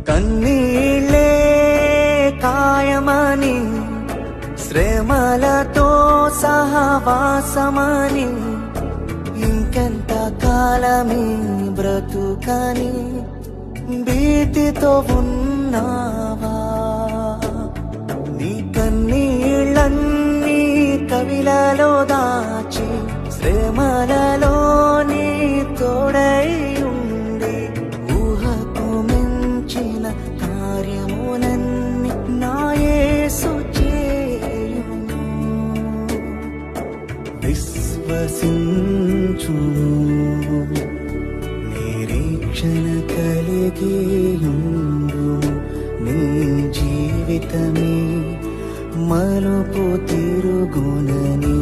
కన్నీళ్ళే కాయమని, శ్రమలతో సహవాసమని, ఇంకెంత కాలమే బ్రతుకని భీతితో ఉన్నావా? నీ కన్నీళ్ళన్నీ కవిలలో దాచి, శ్రమలలో నీ తోడై ఉండి, ఊహకు మించిన కార్యములన్నీ నా యేసు చేయును. విశ్వసించుము, నిరీక్షణ కలిగియుండుము, నీ జీవితమే మలుపు తిరుగునని